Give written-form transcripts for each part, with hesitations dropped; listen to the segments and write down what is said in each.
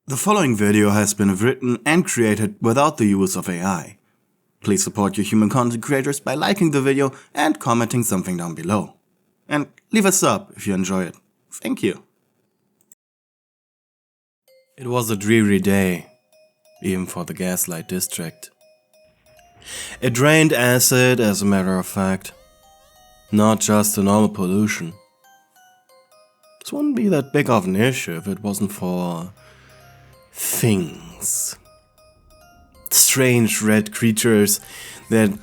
The following video has been written and created without the use of AI. Please support your human content creators by liking the video and commenting something down below. And leave a sub if you enjoy it. Thank you. It was a dreary day, even for the Gaslight District. It drained acid, as a matter of fact. Not just the normal pollution. This wouldn't be that big of an issue if it wasn't for things. Strange red creatures that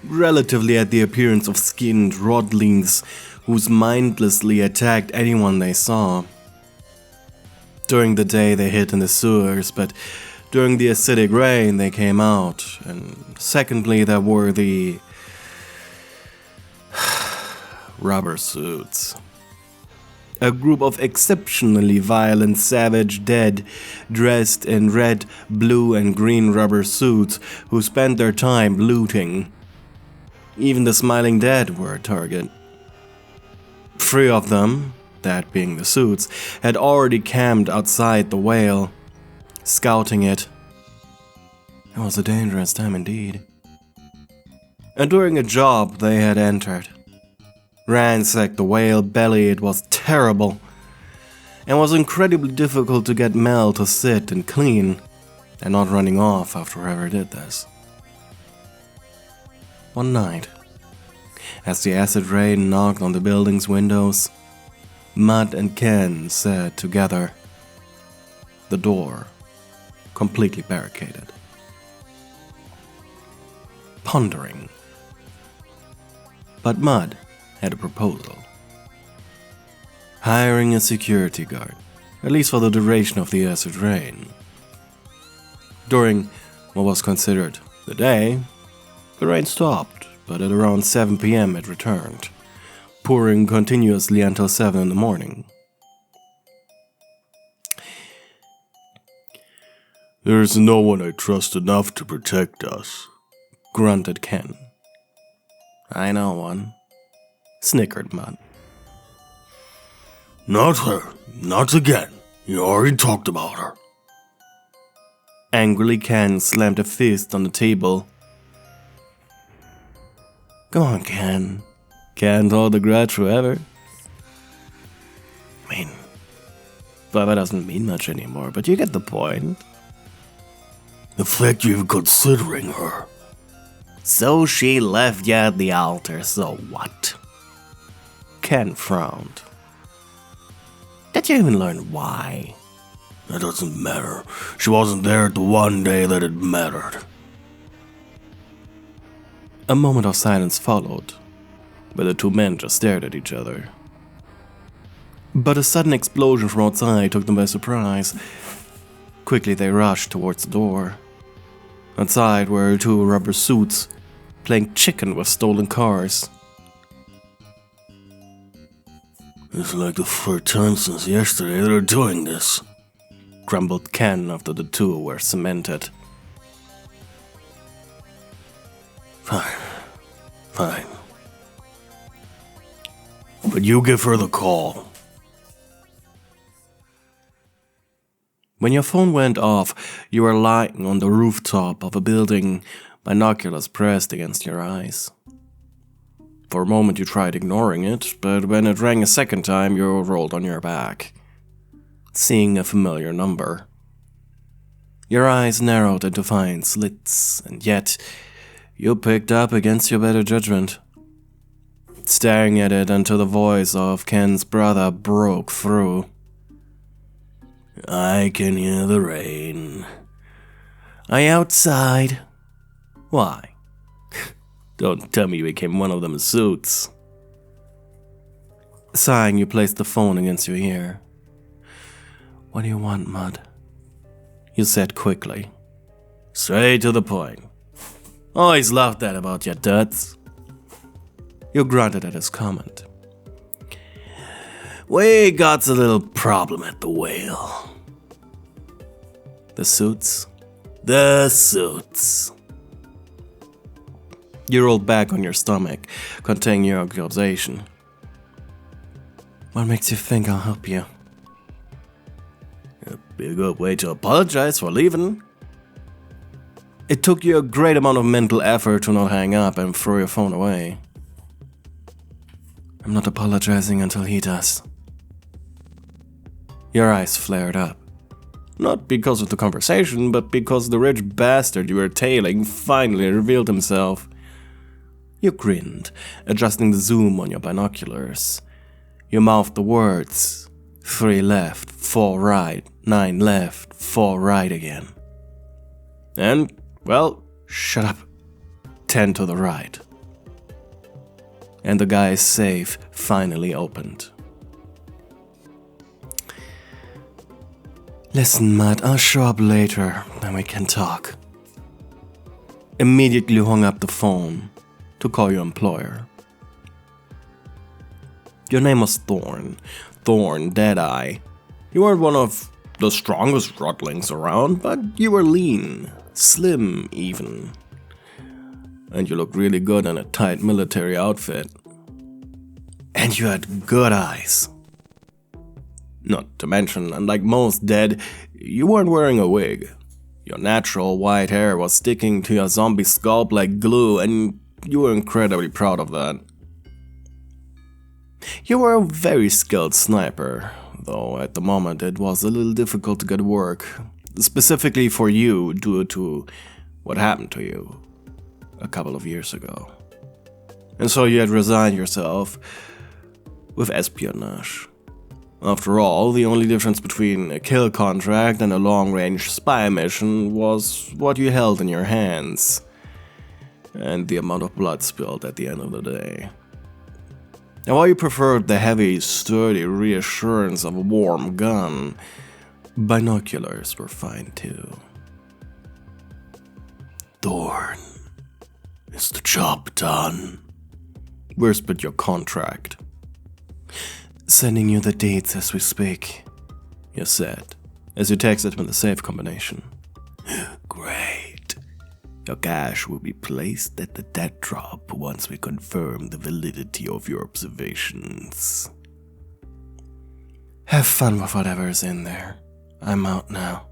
relatively had the appearance of skinned rodlings who mindlessly attacked anyone they saw. During the day they hid in the sewers, but during the acidic rain they came out. And secondly, there were the rubber suits. A group of exceptionally violent savage dead, dressed in red, blue and green rubber suits who spent their time looting. Even the smiling dead were a target. 3 of them, that being the suits, had already camped outside the whale, scouting it. It was a dangerous time indeed. And during a job they had entered. Ransacked the whale belly, it was terrible, and was incredibly difficult to get Mel to sit and clean, and not running off after whoever did this. One night, as the acid rain knocked on the building's windows, Mud and Ken sat together, the door completely barricaded, pondering. But Mud had a proposal. Hiring a security guard, at least for the duration of the acid rain. During what was considered the day, the rain stopped, but at around 7 PM it returned, pouring continuously until 7 in the morning. There's no one I trust enough to protect us, grunted Ken. I know one, snickered Mud. Not her, not again. You already talked about her. Angrily, Ken slammed a fist on the table. Come on, Ken. Can't hold a grudge forever. I mean, forever doesn't mean much anymore, but you get the point. The fact you're even considering her. So she left you at the altar, so what? Ken frowned. Did you even learn why? That doesn't matter. She wasn't there the one day that it mattered. A moment of silence followed, where the 2 men just stared at each other. But a sudden explosion from outside took them by surprise. Quickly they rushed towards the door. Outside were 2 rubber suits, playing chicken with stolen cars. It's like the 3rd time since yesterday they're doing this, grumbled Ken after the 2 were cemented. Fine. But you give her the call. When your phone went off, you were lying on the rooftop of a building, binoculars pressed against your eyes. For a moment you tried ignoring it, but when it rang a second time you rolled on your back, seeing a familiar number. Your eyes narrowed into fine slits, and yet you picked up against your better judgment, staring at it until the voice of Ken's brother broke through. I can hear the rain. Are you outside? Why? Don't tell me you became one of them suits. Sighing, you placed the phone against your ear. What do you want, Mud? You said quickly. Straight to the point. Always loved that about your duds. You grunted at his comment. We got a little problem at the whale. The suits? The suits. You rolled back on your stomach, containing your accusation. What makes you think I'll help you? Be a good way to apologize for leaving. It took you a great amount of mental effort to not hang up and throw your phone away. I'm not apologizing until he does. Your eyes flared up. Not because of the conversation, but because the rich bastard you were tailing finally revealed himself. You grinned, adjusting the zoom on your binoculars. You mouthed the words, 3 left, 4 right, 9 left, 4 right again. And, well, shut up. 10 to the right. And the guy's safe finally opened. Listen, Matt, I'll show up later, and we can talk. Immediately hung up the phone to call your employer. Your name was Thorne. Thorne, Deadeye. You weren't one of the strongest rodlings around, but you were lean, slim even. And you looked really good in a tight military outfit. And you had good eyes. Not to mention, unlike most dead, you weren't wearing a wig. Your natural white hair was sticking to your zombie scalp like glue, and you were incredibly proud of that. You were a very skilled sniper, though at the moment it was a little difficult to get work, specifically for you due to what happened to you a couple of years ago. And so you had resigned yourself with espionage. After all, the only difference between a kill contract and a long-range spy mission was what you held in your hands, and the amount of blood spilled at the end of the day. And while you preferred the heavy, sturdy reassurance of a warm gun, binoculars were fine too. Thorne, is the job done? Whispered your contract. Sending you the dates as we speak, you said, as you texted him the safe combination. Great. Your cash will be placed at the dead drop once we confirm the validity of your observations. Have fun with whatever's in there. I'm out now.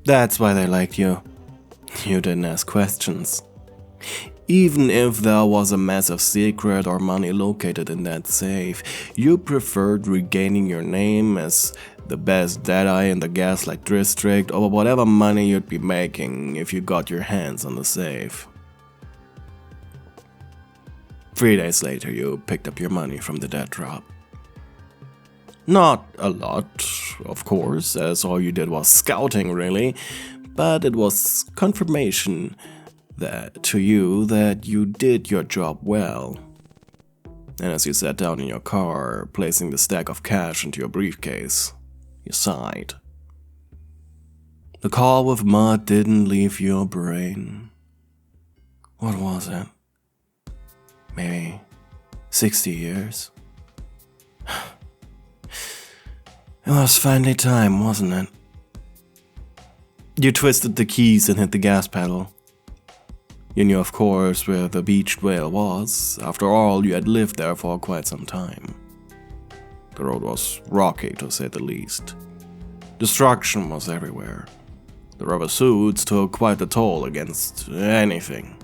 That's why they liked you. You didn't ask questions. Even if there was a massive secret or money located in that safe, you preferred regaining your name as the best Deadeye in the Gaslight District over whatever money you'd be making if you got your hands on the safe. 3 days later, you picked up your money from the dead drop. Not a lot, of course, as all you did was scouting really, but it was confirmation that to you that you did your job well. And as you sat down in your car, placing the stack of cash into your briefcase, you sighed. The call with Mud didn't leave your brain. What was it? Maybe 60 years? It was finally time, wasn't it? You twisted the keys and hit the gas pedal. You knew, of course, where the beached whale was. After all, you had lived there for quite some time. The road was rocky, to say the least. Destruction was everywhere. The rubber suits took quite a toll against anything.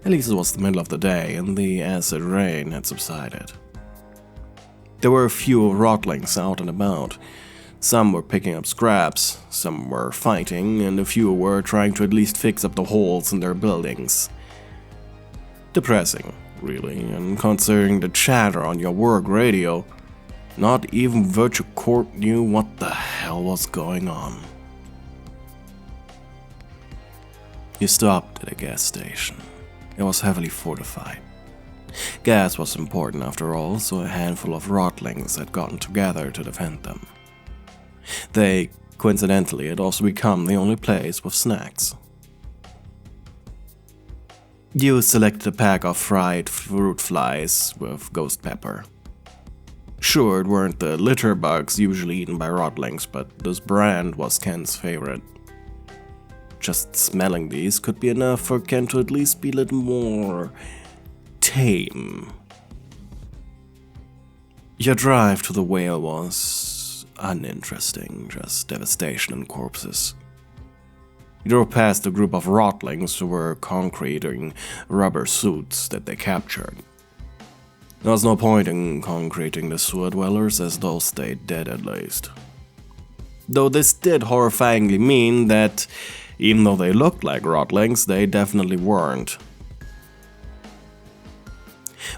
At least it was the middle of the day, and the acid rain had subsided. There were a few rodlings out and about. Some were picking up scraps, some were fighting, and a few were trying to at least fix up the holes in their buildings. Depressing, really, and considering the chatter on your work radio, not even Virtue Corp knew what the hell was going on. You stopped at a gas station. It was heavily fortified. Gas was important after all, so a handful of rodlings had gotten together to defend them. They, coincidentally, had also become the only place with snacks. You selected a pack of fried fruit flies with ghost pepper. Sure, it weren't the litter bugs usually eaten by rodlings, but this brand was Ken's favorite. Just smelling these could be enough for Ken to at least be a little more tame. Your drive to the whale was uninteresting, just devastation and corpses. You drove past a group of rotlings who were concreting rubber suits that they captured. There was no point in concreting the sewer dwellers, as those stayed dead at least. Though this did horrifyingly mean that, even though they looked like rotlings, they definitely weren't.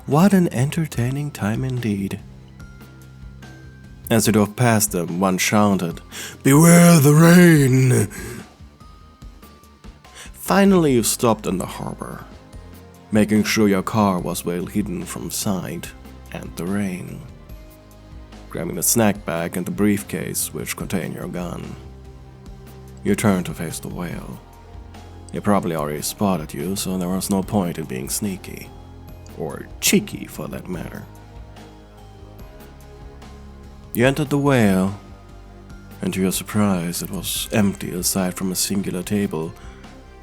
What an entertaining time indeed. As you drove past them, one shouted, "Beware the rain!" Finally, you stopped in the harbor, making sure your car was well hidden from sight and the rain. Grabbing the snack bag and the briefcase which contained your gun, you turned to face the whale. He probably already spotted you, so there was no point in being sneaky. Or cheeky, for that matter. You entered the whale, and to your surprise, it was empty aside from a singular table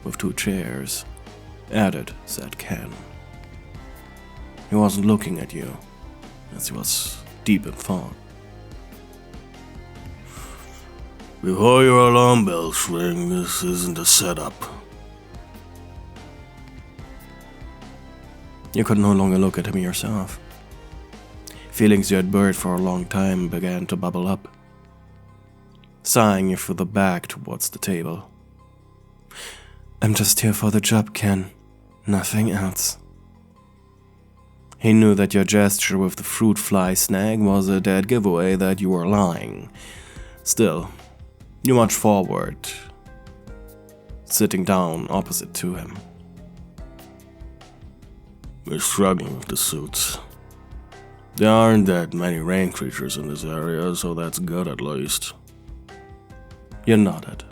with 2 chairs. "At it," said Ken. He wasn't looking at you, as he was deep in thought. Before your alarm bells ring, this isn't a setup. You could no longer look at him yourself. Feelings you had buried for a long time began to bubble up. Sighing, you threw the bag towards the table. "I'm just here for the job, Ken. Nothing else." He knew that your gesture with the fruit fly snag was a dead giveaway that you were lying. Still, you marched forward, sitting down opposite to him. We're struggling with the suits. There aren't that many rain creatures in this area, so that's good at least. You nodded.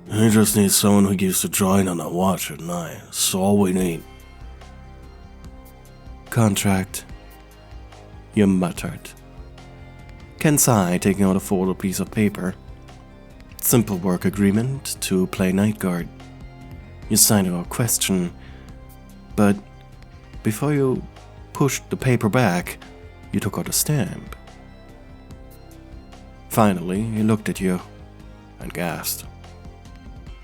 We just need someone who gives the join on our watch at night. That's all we need. Contract, you muttered. Ken sighed, taking out a folded piece of paper. Simple work agreement to play night guard. You signed without question, but before you pushed the paper back, you took out a stamp. Finally, he looked at you and gasped.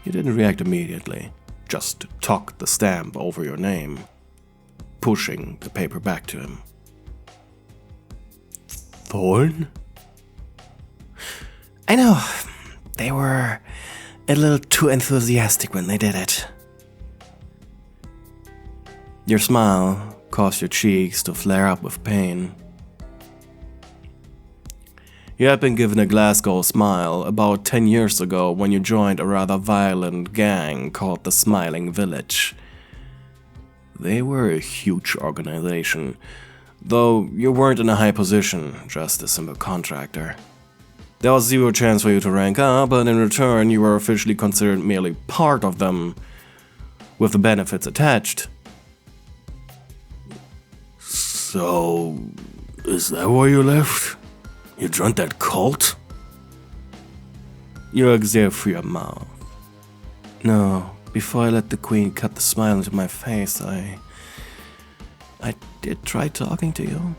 You didn't react immediately, just tucked the stamp over your name, pushing the paper back to him. Thorne? I know, they were a little too enthusiastic when they did it. Your smile caused your cheeks to flare up with pain. You had been given a Glasgow smile about 10 years ago when you joined a rather violent gang called the Smiling Village. They were a huge organization, though you weren't in a high position, just a simple contractor. There was zero chance for you to rank up, but in return you were officially considered merely part of them, with the benefits attached. So, is that why you left? You joined that cult? You exhaled through your mouth. No, before I let the queen cut the smile into my face, I did try talking to you.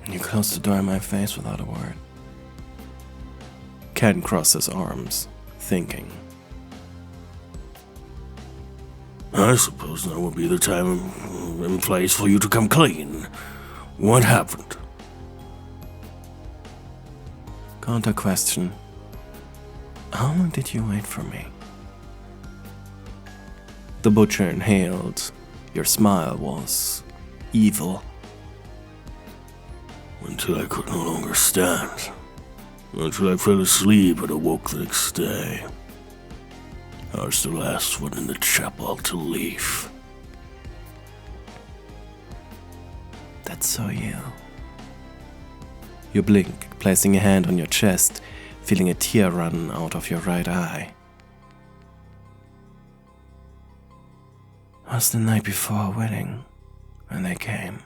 You closed the door in my face without a word. Ken crossed his arms, thinking. I suppose now would be the time and place for you to come clean. What happened? Counter question. How long did you wait for me? The butcher inhaled. Your smile was evil. Until I could no longer stand. Until I fell asleep and awoke the next day. I was the last one in the chapel to leave. That's so you. You blink, placing a hand on your chest, feeling a tear run out of your right eye. It was the night before our wedding, when they came.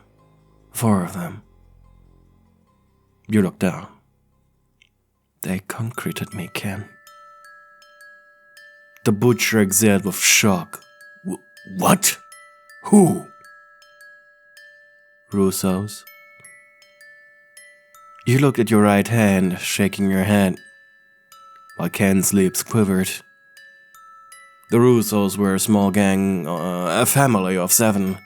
4 of them. You looked down. They concreted me, Ken. The butcher exhaled with shock. What? Who? Russo's. You looked at your right hand, shaking your head, while Ken's lips quivered. The Russos were a small gang, a family of 7.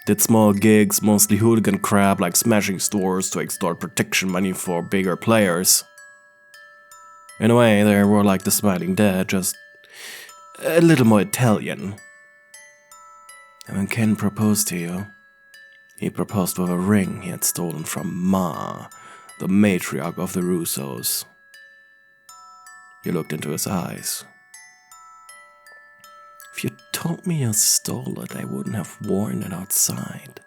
Did small gigs, mostly hooligan crap like smashing stores to extort protection money for bigger players. In a way, they were like the Smiling Dead, just a little more Italian. And when Ken proposed to you, he proposed with a ring he had stolen from Ma, the matriarch of the Russos. You looked into his eyes. If you told me you stole it, I wouldn't have worn it outside.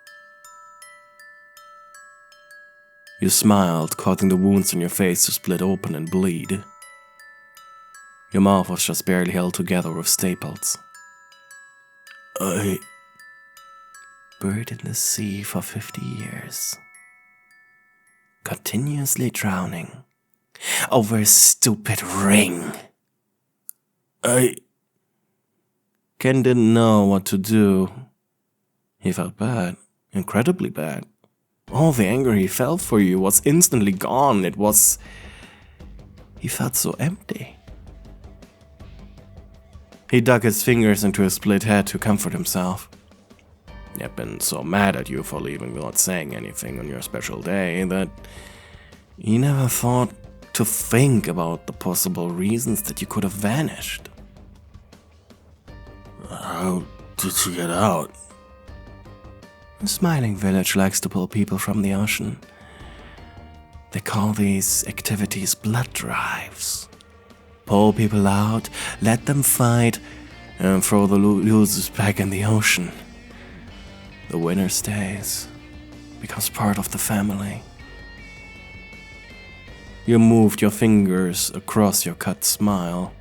You smiled, causing the wounds on your face to split open and bleed. Your mouth was just barely held together with staples. I buried in the sea for 50 years. Continuously drowning over a stupid ring. Ken didn't know what to do. He felt bad, incredibly bad. All the anger he felt for you was instantly gone. He felt so empty. He dug his fingers into his split head to comfort himself. He had been so mad at you for leaving without saying anything on your special day that he never thought to think about the possible reasons that you could have vanished. How did you get out? The Smiling Village likes to pull people from the ocean. They call these activities blood drives. Pull people out, let them fight, and throw the losers back in the ocean. The winner stays, becomes part of the family. You moved your fingers across your cut smile.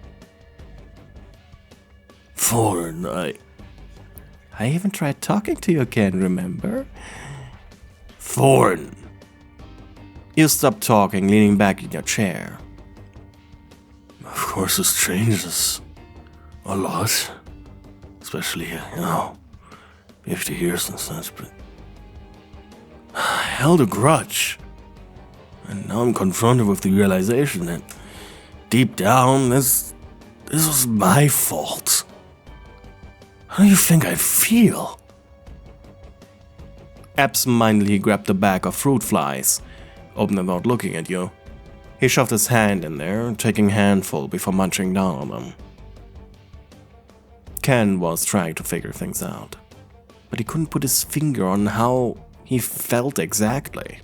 Thorne, I even tried talking to you again, remember? Thorne! You stopped talking, leaning back in your chair. Of course this changes a lot. Especially, 50 years and such, but I held a grudge. And now I'm confronted with the realization that deep down, this was my fault. How do you think I feel? Absentmindedly, he grabbed a bag of fruit flies, opened them without looking at you. He shoved his hand in there, taking a handful before munching down on them. Ken was trying to figure things out, but he couldn't put his finger on how he felt exactly.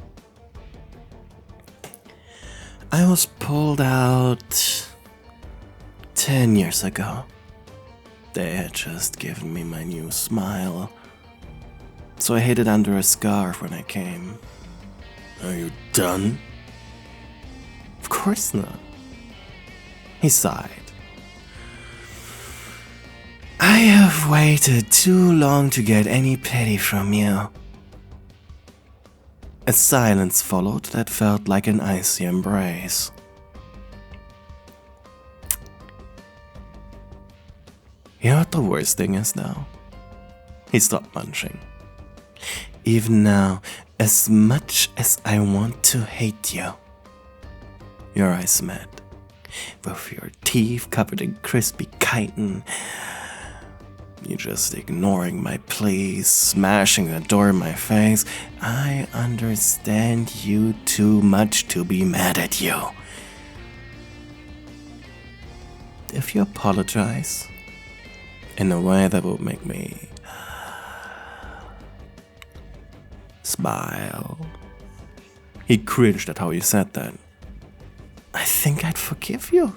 I was pulled out 10 years ago. They had just given me my new smile, so I hid it under a scarf when I came. Are you done? Of course not. He sighed. I have waited too long to get any pity from you. A silence followed that felt like an icy embrace. You know what the worst thing is, though? He stopped munching. Even now, as much as I want to hate you, your eyes met, with your teeth covered in crispy chitin. You just ignoring my pleas, smashing the door in my face. I understand you too much to be mad at you. If you apologize in a way that would make me smile. He cringed at how you said that. I think I'd forgive you.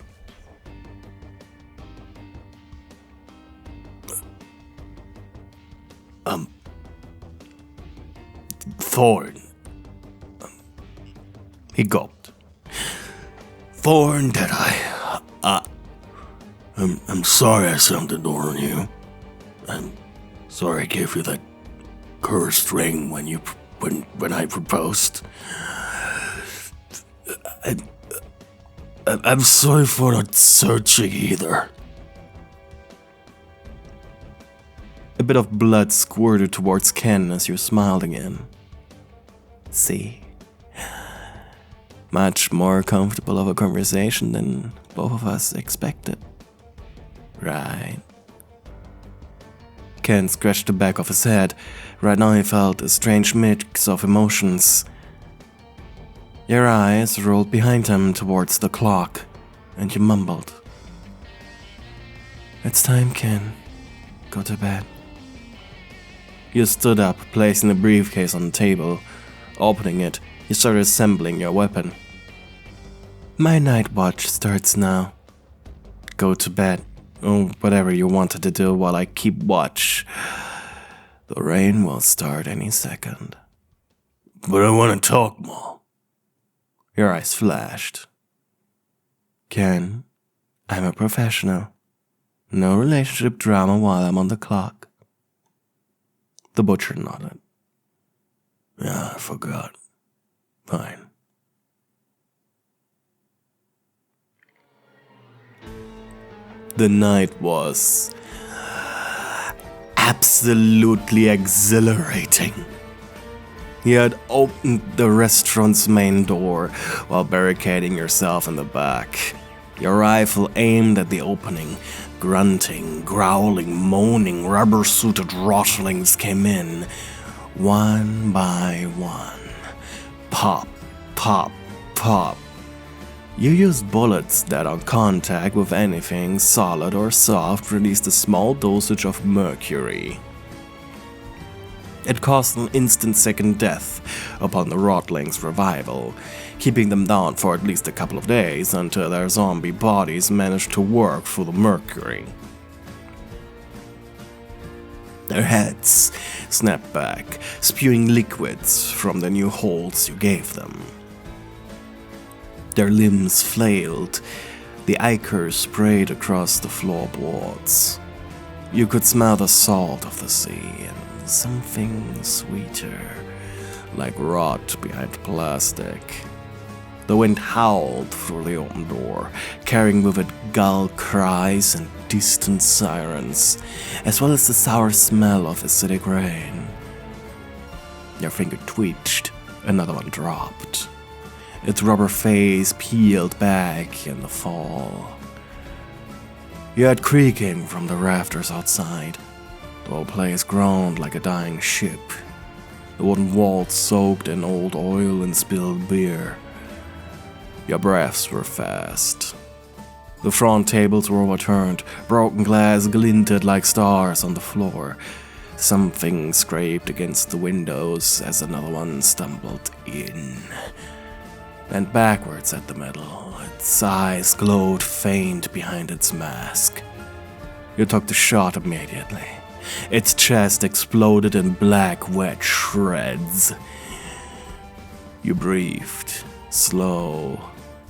Thorne. He gulped. Thorne, did I? I'm sorry I slammed the door on you. I'm sorry I gave you that cursed ring when I proposed. I'm sorry for not searching either. A bit of blood squirted towards Ken as you smiled again. See? Much more comfortable of a conversation than both of us expected. Right. Ken scratched the back of his head. Right now he felt a strange mix of emotions. Your eyes rolled behind him towards the clock, and you mumbled. It's time, Ken. Go to bed. You stood up, placing the briefcase on the table. Opening it, you started assembling your weapon. My night watch starts now. Go to bed, or whatever you wanted to do while I keep watch. The rain will start any second. But I want to talk more. Your eyes flashed. Ken, I'm a professional. No relationship drama while I'm on the clock. The butcher nodded. Yeah, I forgot. Fine. The night was absolutely exhilarating. You had opened the restaurant's main door while barricading yourself in the back. Your rifle aimed at the opening. Grunting, growling, moaning, rubber-suited rotlings came in, one by one. Pop, pop, pop. You used bullets that on contact with anything solid or soft released a small dosage of mercury. It caused an instant second death upon the Rotling's revival, keeping them down for at least a couple of days until their zombie bodies managed to work through the mercury. Their heads snapped back, spewing liquids from the new holes you gave them. Their limbs flailed, the ichor sprayed across the floorboards. You could smell the salt of the sea and something sweeter, like rot behind plastic. The wind howled through the open door, carrying with it gull cries and distant sirens, as well as the sour smell of acidic rain. Your finger twitched, another one dropped. Its rubber face peeled back in the fall. You heard creaking from the rafters outside. The whole place groaned like a dying ship. The wooden walls soaked in old oil and spilled beer. Your breaths were fast. The front tables were overturned. Broken glass glinted like stars on the floor. Something scraped against the windows as another one stumbled in. Bent backwards at the middle, its eyes glowed faint behind its mask. You took the shot immediately. Its chest exploded in black, wet shreds. You breathed, slow.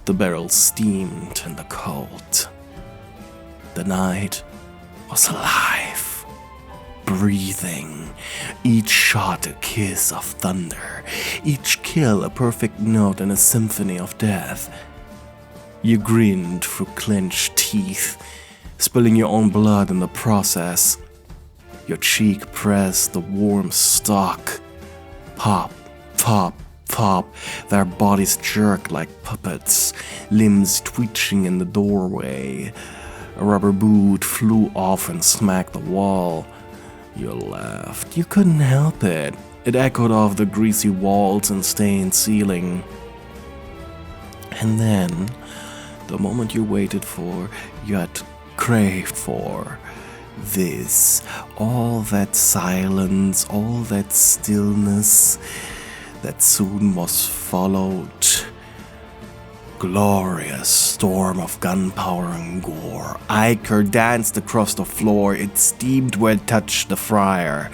The barrel steamed in the cold. The night was alive, breathing. Each shot a kiss of thunder, each kill a perfect note in a symphony of death. You grinned through clenched teeth, spilling your own blood in the process. Your cheek pressed the warm stock. Pop, pop, pop. Their bodies jerked like puppets, limbs twitching in the doorway. A rubber boot flew off and smacked the wall. You laughed. You couldn't help it. It echoed off the greasy walls and stained ceiling. And then, the moment you waited for, you had craved for. This, all that silence, all that stillness, that soon was followed. Glorious storm of gunpowder and gore. Ichor danced across the floor, it steamed where it touched the fryer.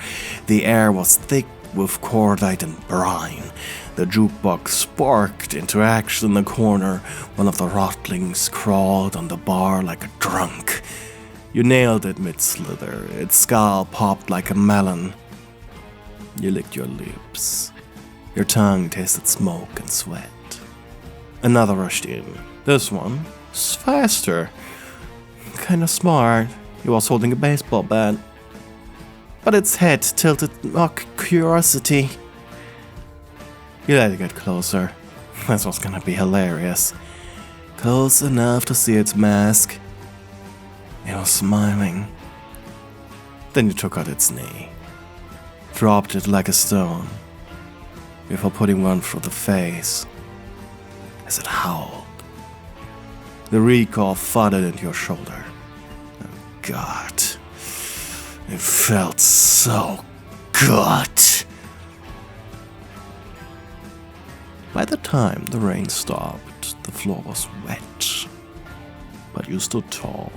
The air was thick with cordite and brine. The jukebox sparked into action in the corner. One of the rotlings crawled on the bar like a drunk. You nailed it mid-slither. Its skull popped like a melon. You licked your lips. Your tongue tasted smoke and sweat. Another rushed in. This one is faster. Kinda smart. He was holding a baseball bat. But its head tilted mock curiosity. You let it get closer. This was gonna be hilarious. Close enough to see its mask. It was smiling. Then you took out its knee, dropped it like a stone, before putting one through the face. As it howled, the recoil thudded into your shoulder. Oh God, it felt so good. By the time the rain stopped, the floor was wet, but you stood tall,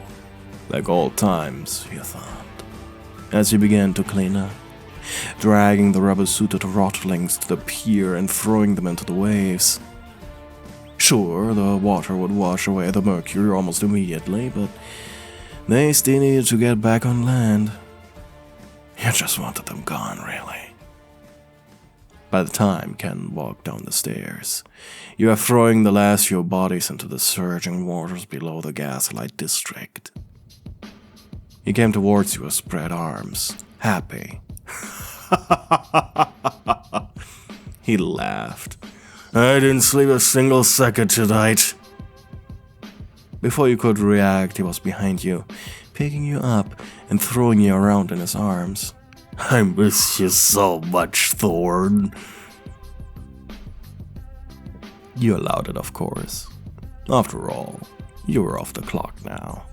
like old times, you thought. As you began to clean up, dragging the rubber-suited rotlings to the pier and throwing them into the waves. Sure, the water would wash away the mercury almost immediately, but they still needed to get back on land. You just wanted them gone, really. By the time Ken walked down the stairs, you were throwing the last few bodies into the surging waters below the Gaslight District. He came towards you with spread arms, happy. He laughed. I didn't sleep a single second tonight. Before you could react, he was behind you, picking you up and throwing you around in his arms. I miss you so much, Thorne. You allowed it, of course. After all, you were off the clock now.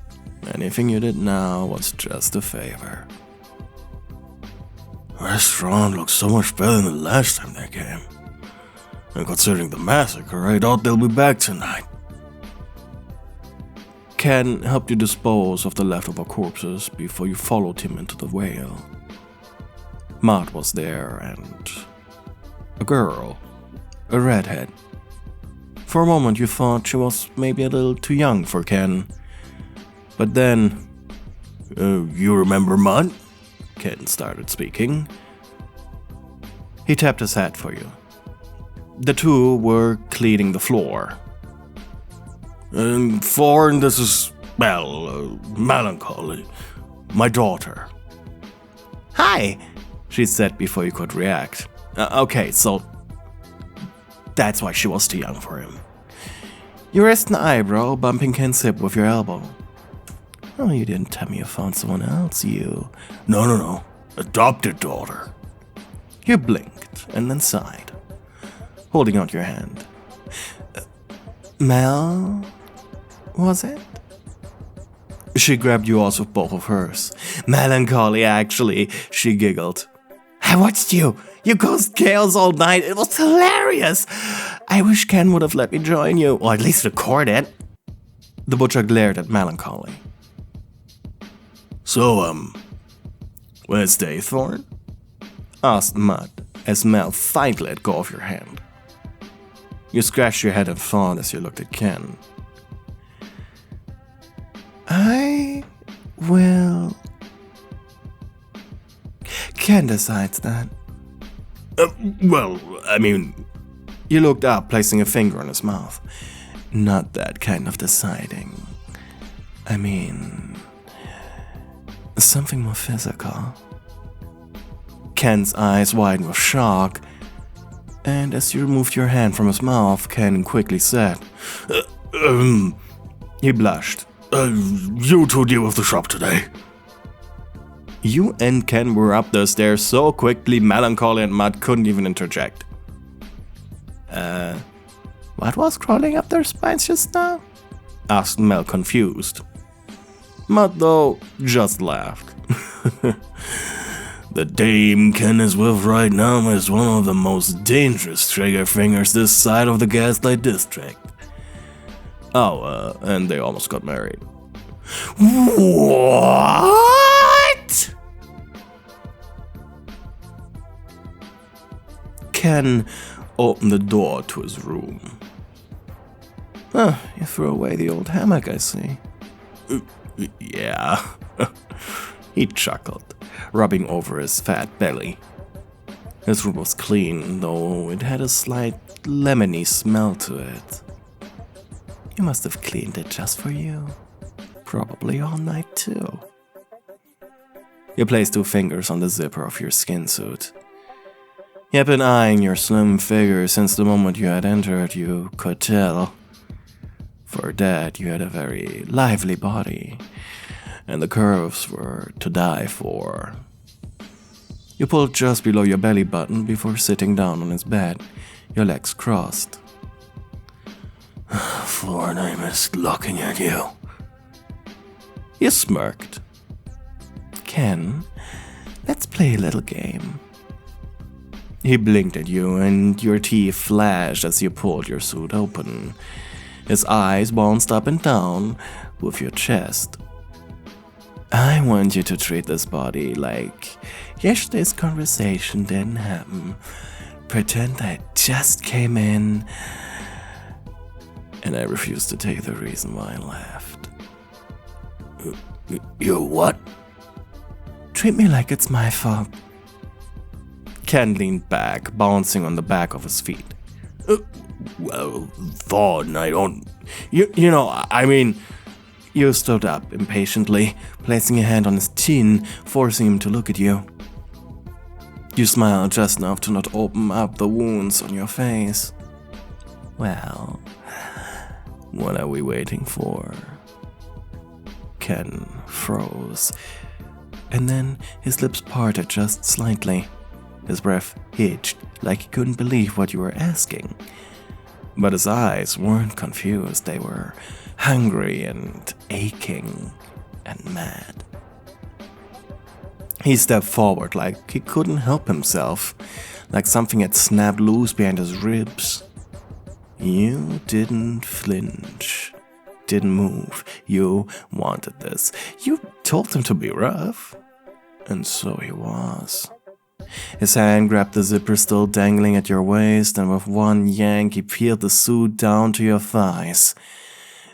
Anything you did now was just a favor. The restaurant looks so much better than the last time they came. And considering the massacre, I doubt they'll be back tonight. Ken helped you dispose of the leftover corpses before you followed him into the whale. Maud was there and a girl, a redhead. For a moment you thought she was maybe a little too young for Ken. But then, you remember Maud? Ken started speaking. He tapped his hat for you. The two were cleaning the floor. And Thorne, this is, Melancholy, my daughter. Hi, she said before you could react. Okay, so that's why she was too young for him. You raised an eyebrow, bumping Ken's hip with your elbow. Oh, you didn't tell me you found someone else, you... No. Adopted daughter. You blinked and then sighed, holding out your hand. Mel... was it? She grabbed yours with both of hers. Melancholy, actually, she giggled. I watched you caused chaos all night. It was hilarious. I wish Ken would have let me join you, or at least record it. The butcher glared at Melancholy. So, Wednesday, Thorne? Asked Mudd, as Mel finally let go of your hand. You scratched your head and thought as you looked at Ken. I will... Ken decides that. You looked up, placing a finger on his mouth. Not that kind of deciding. I mean... something more physical. Ken's eyes widened with shock, and as you removed your hand from his mouth, Ken quickly said, He blushed. You two deal with the shop today. You and Ken were up the stairs so quickly Melancholy and Mudd couldn't even interject. What was crawling up their spines just now? Asked Mel, confused. Mudd, though, just laughed. The dame Ken is with right now is one of the most dangerous trigger fingers this side of the Gaslight District. Oh, and they almost got married. What? Ken opened the door to his room. You threw away the old hammock, I see. Yeah. He chuckled, rubbing over his fat belly. His room was clean, though it had a slight lemony smell to it. You must have cleaned it just for you. Probably all night, too. You placed 2 fingers on the zipper of your skin suit. He had been eyeing your slim figure since the moment you had entered, you could tell. For that, you had a very lively body, and the curves were to die for. You pulled just below your belly button before sitting down on his bed, your legs crossed. Thorne, I missed looking at you. You smirked. Ken, let's play a little game. He blinked at you, and your teeth flashed as you pulled your suit open. His eyes bounced up and down with your chest. I want you to treat this body like yesterday's conversation didn't happen. Pretend I just came in, and I refuse to take the reason why I left. You what? Treat me like it's my fault. Ken leaned back, bouncing on the back of his feet. Well, Thorne, I don't... I mean... You stood up impatiently, placing a hand on his chin, forcing him to look at you. You smiled just enough to not open up the wounds on your face. Well, what are we waiting for? Ken froze, and then his lips parted just slightly. His breath hitched, like he couldn't believe what you were asking. But his eyes weren't confused, they were hungry and aching and mad. He stepped forward like he couldn't help himself, like something had snapped loose behind his ribs. You didn't flinch, didn't move. You wanted this. You told him to be rough, and so he was. His hand grabbed the zipper still dangling at your waist, and with one yank he peeled the suit down to your thighs.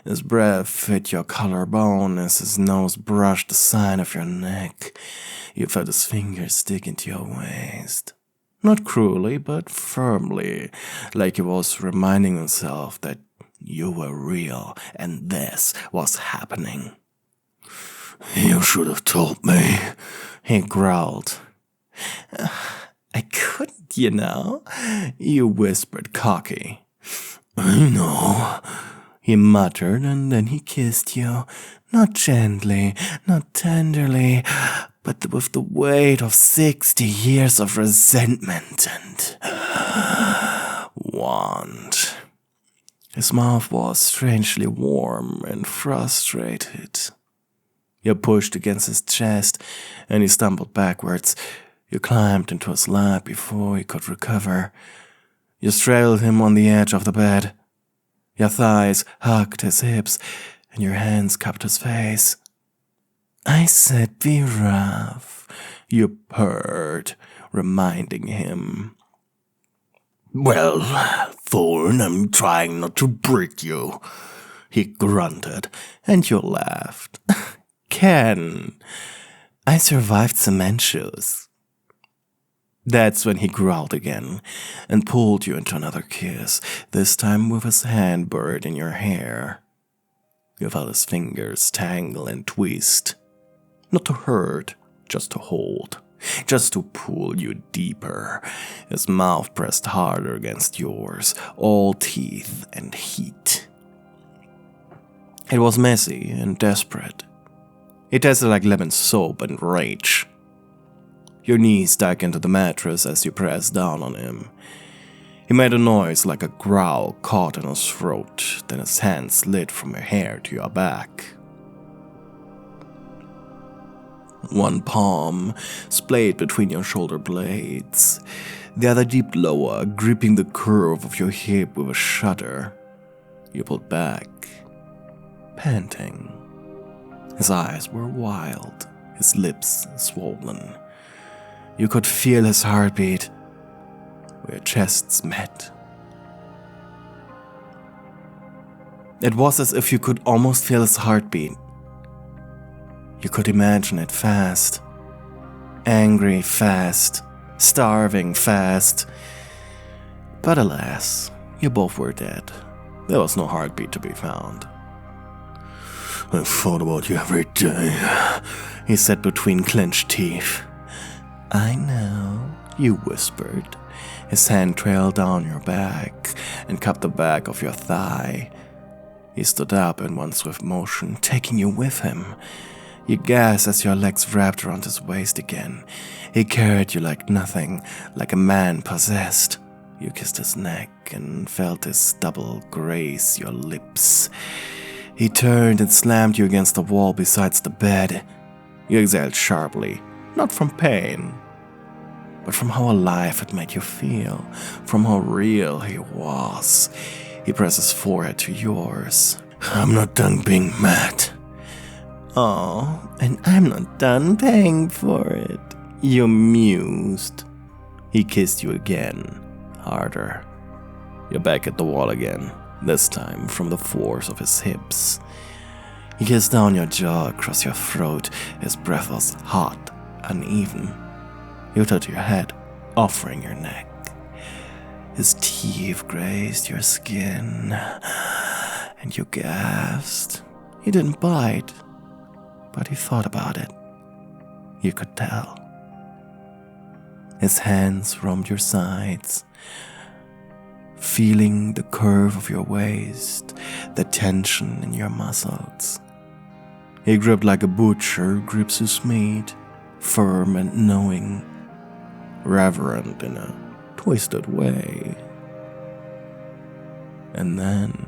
His breath hit your collarbone as his nose brushed the side of your neck. You felt his fingers dig into your waist. Not cruelly, but firmly, like he was reminding himself that you were real and this was happening. You should have told me, he growled. I couldn't, you whispered cocky. I know, he muttered, and then he kissed you, not gently, not tenderly, but with the weight of 60 years of resentment and want. His mouth was strangely warm and frustrated. You pushed against his chest, and he stumbled backwards. You climbed into his lap before he could recover. You straddled him on the edge of the bed. Your thighs hugged his hips, and your hands cupped his face. I said be rough, you purred, reminding him. Well, Thorne, I'm trying not to break you, he grunted, and you laughed. Ken, I survived cement shoes. That's when he growled again and pulled you into another kiss, this time with his hand buried in your hair. You felt his fingers tangle and twist. Not to hurt, just to hold, just to pull you deeper. His mouth pressed harder against yours, all teeth and heat. It was messy and desperate. It tasted like lemon soap and rage. Your knees dug into the mattress as you pressed down on him. He made a noise like a growl caught in his throat, then his hand slid from your hair to your back. One palm splayed between your shoulder blades, the other deep lower, gripping the curve of your hip with a shudder. You pulled back, panting. His eyes were wild, his lips swollen. You could feel his heartbeat. Your chests met. It was as if you could almost feel his heartbeat. You could imagine it fast. Angry fast. Starving fast. But alas, you both were dead. There was no heartbeat to be found. I've thought about you every day, he said between clenched teeth. I know, you whispered. His hand trailed down your back and cupped the back of your thigh. He stood up in one swift motion, taking you with him. You gasped as your legs wrapped around his waist again. He carried you like nothing, like a man possessed. You kissed his neck and felt his stubble graze your lips. He turned and slammed you against the wall beside the bed. You exhaled sharply, not from pain, but from how alive it made you feel, from how real he was. He pressed his forehead to yours. I'm not done being mad. Oh, and I'm not done paying for it, you mused. He kissed you again, harder. You're back at the wall again, this time from the force of his hips. He kissed down your jaw across your throat. His breath was hot, uneven. He touched your head, offering your neck. His teeth grazed your skin, and you gasped. He didn't bite, but he thought about it. You could tell. His hands roamed your sides, feeling the curve of your waist, the tension in your muscles. He gripped like a butcher grips his meat, firm and knowing, reverent in a twisted way. And then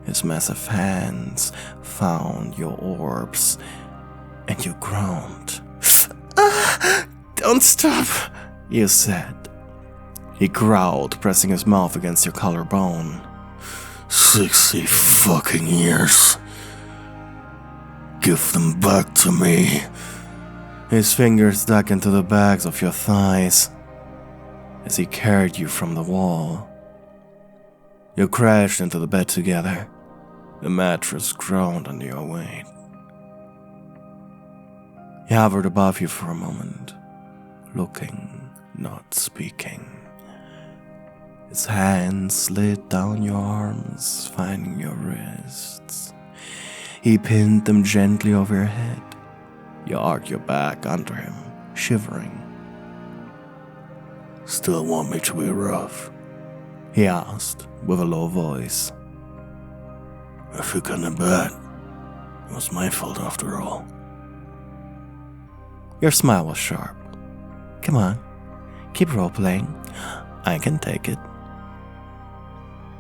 his massive hands found your orbs, and you groaned. Don't stop, you said. He growled, pressing his mouth against your collarbone. 60 fucking years. Give them back to me. His fingers dug into the backs of your thighs as he carried you from the wall. You crashed into the bed together. The mattress groaned under your weight. He hovered above you for a moment, looking, not speaking. His hands slid down your arms, finding your wrists. He pinned them gently over your head. You arched your back under him, shivering. Still want me to be rough? He asked, with a low voice. If you're gonna bet, it was my fault after all. Your smile was sharp. Come on, keep role-playing. I can take it.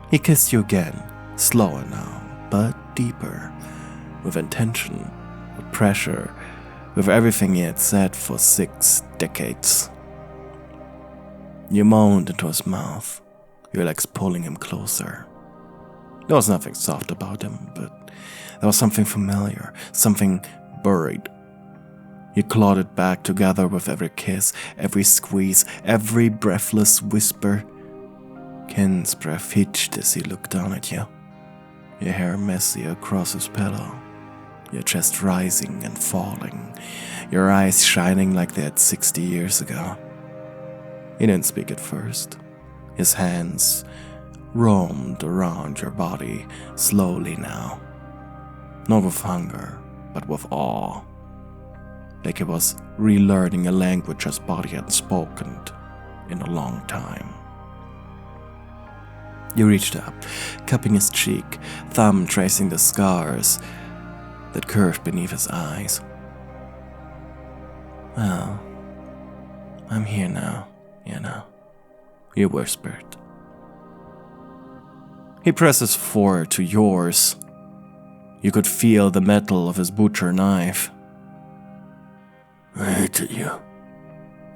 He kissed you again, slower now, but deeper, with intention, with pressure, with everything he had said for 6 decades. You moaned into his mouth, your legs pulling him closer. There was nothing soft about him, but there was something familiar, something buried. You clawed it back together with every kiss, every squeeze, every breathless whisper. Ken's breath hitched as he looked down at you, your hair messy across his pillow, your chest rising and falling, your eyes shining like they had 60 years ago. He didn't speak at first. His hands roamed around your body slowly now, not with hunger, but with awe, like he was relearning a language his body hadn't spoken in a long time. You reached up, cupping his cheek, thumb tracing the scars that curved beneath his eyes. Well, I'm here now, you know, you whispered. He pressed his forehead to yours. You could feel the metal of his butcher knife. I hated you,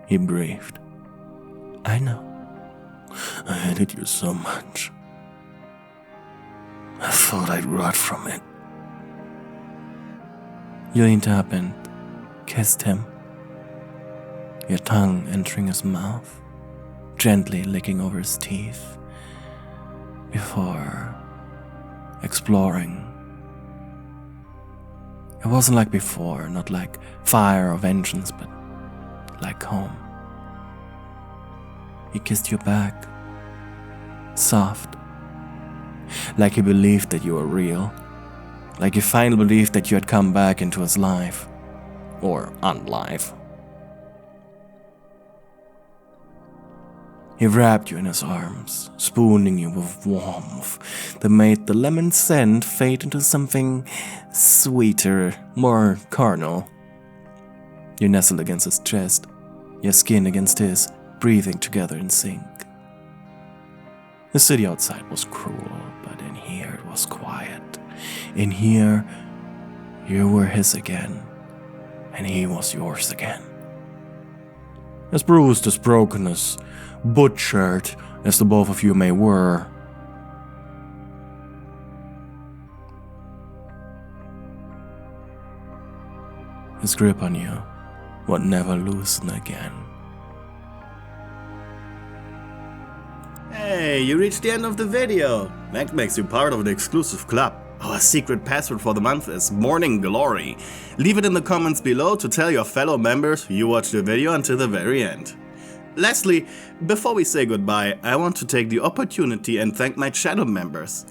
he breathed. I know. I hated you so much. I thought I'd rot from it. You leaned up and kissed him, your tongue entering his mouth, gently licking over his teeth, before exploring. It wasn't like before, not like fire or vengeance, but like home. He kissed you back, soft, like he believed that you were real, like he finally believed that you had come back into his life, or unlife. He wrapped you in his arms, spooning you with warmth that made the lemon scent fade into something sweeter, more carnal. You nestled against his chest, your skin against his, breathing together in sync. The city outside was cruel, but in here it was quiet. In here, you were his again, and he was yours again. As bruised, as broken, as butchered as the both of you may were, his grip on you would never loosen again. Hey, you reached the end of the video. That makes you part of the exclusive club. Our secret password for the month is Morning Glory. Leave it in the comments below to tell your fellow members you watched the video until the very end. Lastly, before we say goodbye, I want to take the opportunity and thank my channel members.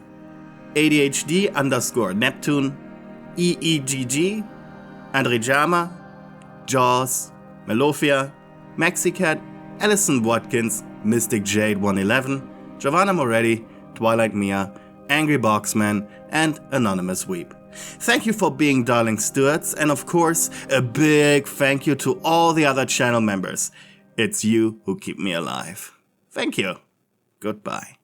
ADHD_Neptune, EEGG, Andrejama, Jaws, Melofia, Maxicat, Alison Watkins, Mystic Jade 111, Giovanna Moretti, Twilight Mia, Angry Boxman, and Anonymous Weep. Thank you for being darling stewards, and of course, a big thank you to all the other channel members. It's you who keep me alive. Thank you. Goodbye.